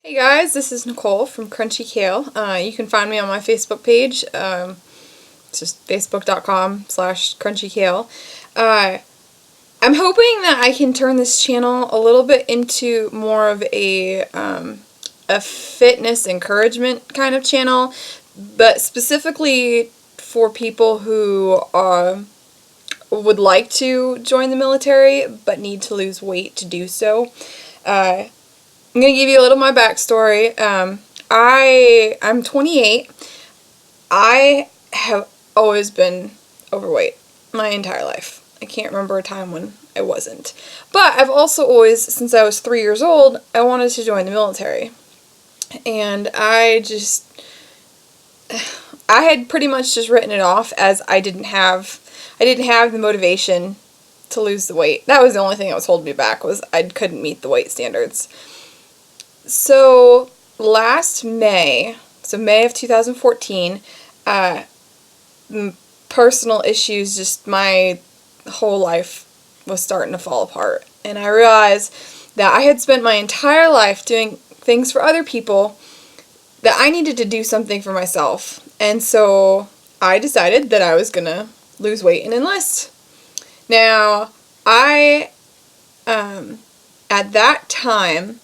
Hey guys, this is Nicole from Crunchy Kale. You can find me on my Facebook page. It's just facebook.com/crunchy-kale. I'm hoping that I can turn this channel a little bit into more of a fitness encouragement kind of channel, but specifically for people who would like to join the military but need to lose weight to do so. I'm going to give you a little of my backstory. I'm 28. I have always been overweight my entire life. I can't remember a time when I wasn't. But I've also always, since I was 3 years old, I wanted to join the military. And I had pretty much just written it off as I didn't have the motivation to lose the weight. That was the only thing that was holding me back, was I couldn't meet the weight standards. So last May, May of 2014, personal issues, just my whole life was starting to fall apart. And I realized that I had spent my entire life doing things for other people, that I needed to do something for myself. And so I decided that I was going to lose weight and enlist. Now, at that time,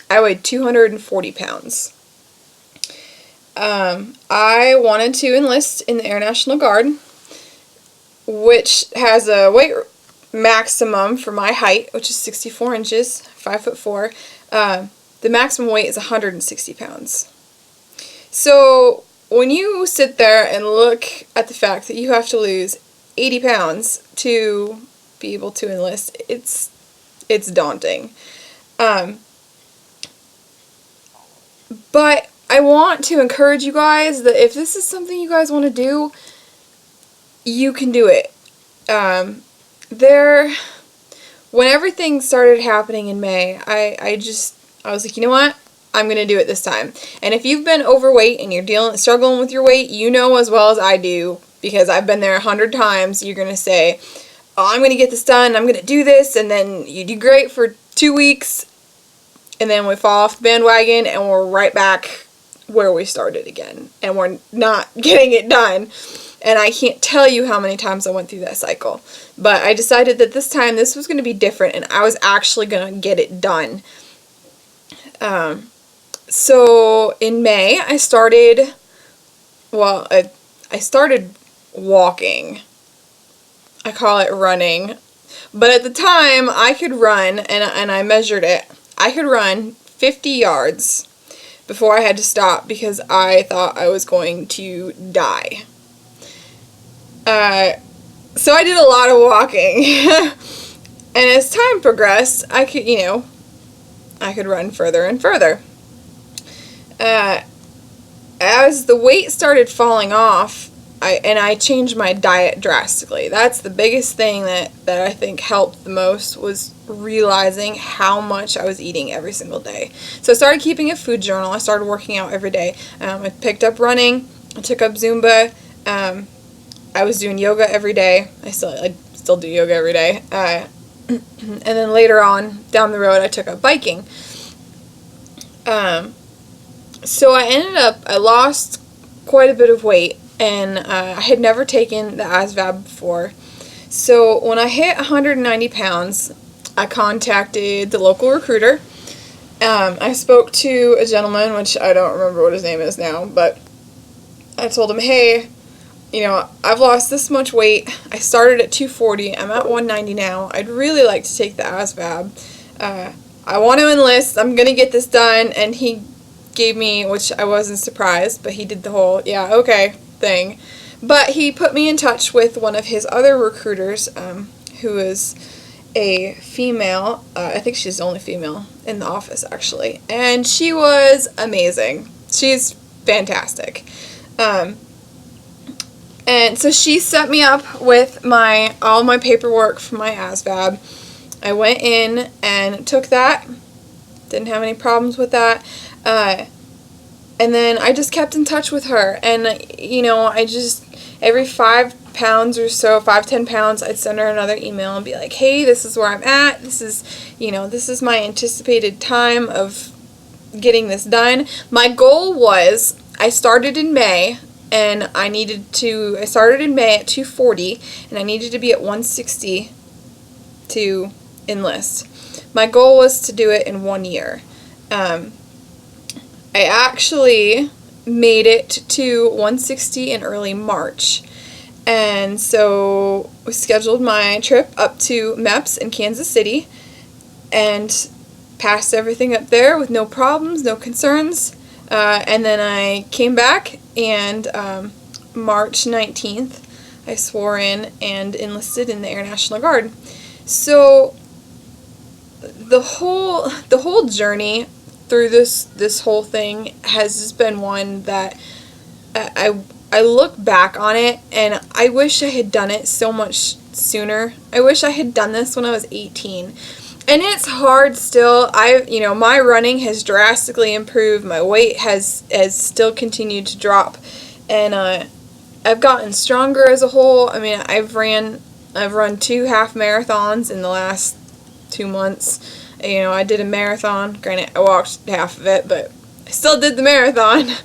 I weighed 240 pounds. I wanted to enlist in the Air National Guard, which has a weight maximum for my height, which is 64 inches, 5'4". The maximum weight is 160 pounds. So when you sit there and look at the fact that you have to lose 80 pounds to be able to enlist, it's daunting. But I want to encourage you guys that if this is something you guys want to do, you can do it. When everything started happening in May, I was like, you know what? I'm going to do it this time. And if you've been overweight and you're struggling with your weight, you know as well as I do, because I've been there 100 times, you're going to say, oh, I'm going to get this done, I'm going to do this, and then you do great for 2 weeks, and then we fall off the bandwagon and we're right back where we started again. And we're not getting it done. And I can't tell you how many times I went through that cycle. But I decided that this time this was going to be different and I was actually going to get it done. So in May I started walking. I call it running. But at the time I could run, and I measured it. I could run 50 yards before I had to stop because I thought I was going to die. So I did a lot of walking. And as time progressed, I could run further and further. As the weight started falling off, I changed my diet drastically. That's the biggest thing that I think helped the most, was realizing how much I was eating every single day. So I started keeping a food journal. I started working out every day. I picked up running. I took up Zumba. I was doing yoga every day. I still do yoga every day. And then later on, down the road, I took up biking. So I lost quite a bit of weight. And I had never taken the ASVAB before. So when I hit 190 pounds, I contacted the local recruiter. I spoke to a gentleman, which I don't remember what his name is now, but I told him, hey, I've lost this much weight. I started at 240. I'm at 190 now. I'd really like to take the ASVAB. I want to enlist. I'm going to get this done. And he gave me, which I wasn't surprised, but he did the whole, yeah, okay thing. But he put me in touch with one of his other recruiters, who is a female. I think she's the only female in the office, actually. And she was amazing. She's fantastic. And so she set me up with all my paperwork for my ASVAB. I went in and took that. Didn't have any problems with that. And then I just kept in touch with her, and every 5 pounds or so, 5-10 pounds, I'd send her another email and be like, hey, this is where I'm at, this is my anticipated time of getting this done. My goal was, I started in May, and I started in May at 240, and I needed to be at 160 to enlist. My goal was to do it in 1 year. I actually made it to 160 in early March. And so we scheduled my trip up to MEPS in Kansas City and passed everything up there with no problems, no concerns. And then I came back, and March 19th I swore in and enlisted in the Air National Guard. So the whole journey through this whole thing has just been one that I look back on it, and I wish I had done it so much sooner. I wish I had done this when I was 18. And it's hard still. My running has drastically improved. My weight has still continued to drop, and I've gotten stronger as a whole. I mean, I've run 2 half marathons in the last 2 months. I did a marathon. Granted, I walked half of it, but I still did the marathon.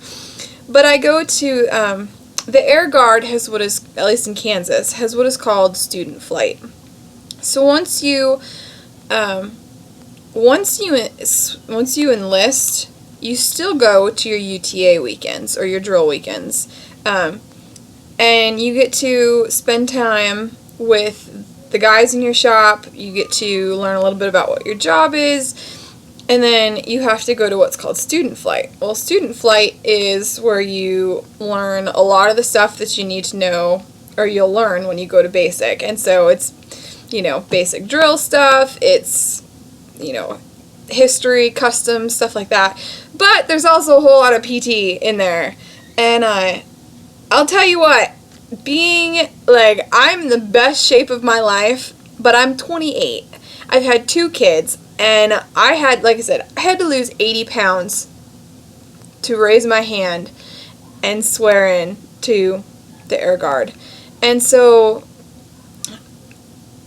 But I go to the Air Guard has what is, at least in Kansas, has what is called student flight. So once you enlist, you still go to your UTA weekends or your drill weekends, and you get to spend time with the guys in your shop. You get to learn a little bit about what your job is, and then you have to go to what's called student flight. Well, student flight is where you learn a lot of the stuff that you need to know, or you'll learn when you go to basic. And so it's, basic drill stuff, it's, history, customs, stuff like that. But there's also a whole lot of PT in there. And I'll tell you what, I'm in the best shape of my life, but I'm 28. I've had 2 kids, and I had to lose 80 pounds to raise my hand and swear in to the Air Guard. And so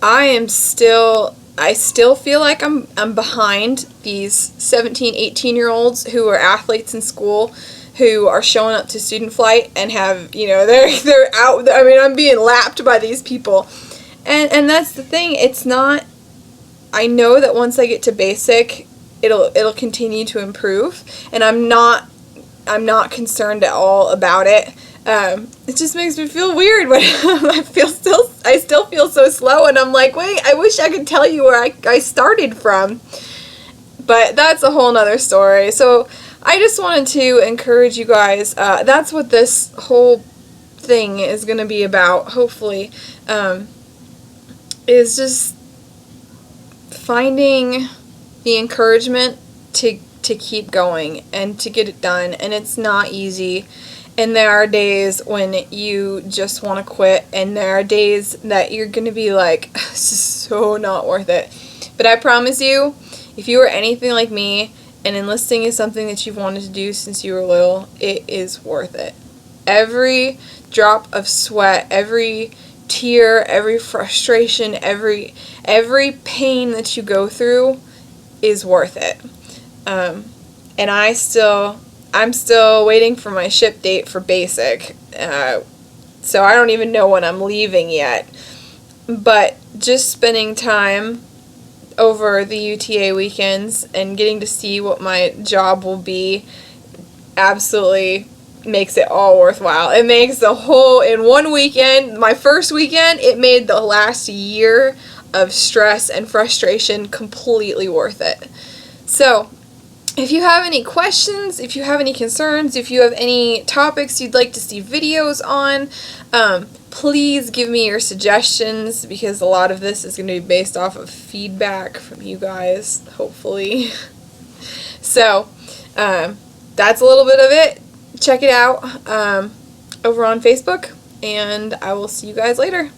I still feel like I'm behind these 17, 18-year-olds who are athletes in school, who are showing up to student flight and have, they're out. I mean, I'm being lapped by these people. And that's the thing. It's not, I know that once I get to basic, it'll continue to improve, and I'm not concerned at all about it. It just makes me feel weird when I still feel so slow, and I'm like, wait, I wish I could tell you where I started from. But that's a whole nother story. So I just wanted to encourage you guys. That's what this whole thing is going to be about, hopefully, is just finding the encouragement to keep going and to get it done. And it's not easy. And there are days when you just want to quit, and there are days that you're going to be like, this is so not worth it. But I promise you, if you are anything like me, and enlisting is something that you've wanted to do since you were little, it is worth it. Every drop of sweat, every tear, every frustration, every pain that you go through is worth it. And I'm still waiting for my ship date for basic, so I don't even know when I'm leaving yet. But just spending time over the UTA weekends and getting to see what my job will be absolutely makes it all worthwhile. It makes the whole, in one weekend, my first weekend, it made the last year of stress and frustration completely worth it. So, if you have any questions, if you have any concerns, if you have any topics you'd like to see videos on, please give me your suggestions, because a lot of this is going to be based off of feedback from you guys, hopefully. So, that's a little bit of it. Check it out over on Facebook, and I will see you guys later.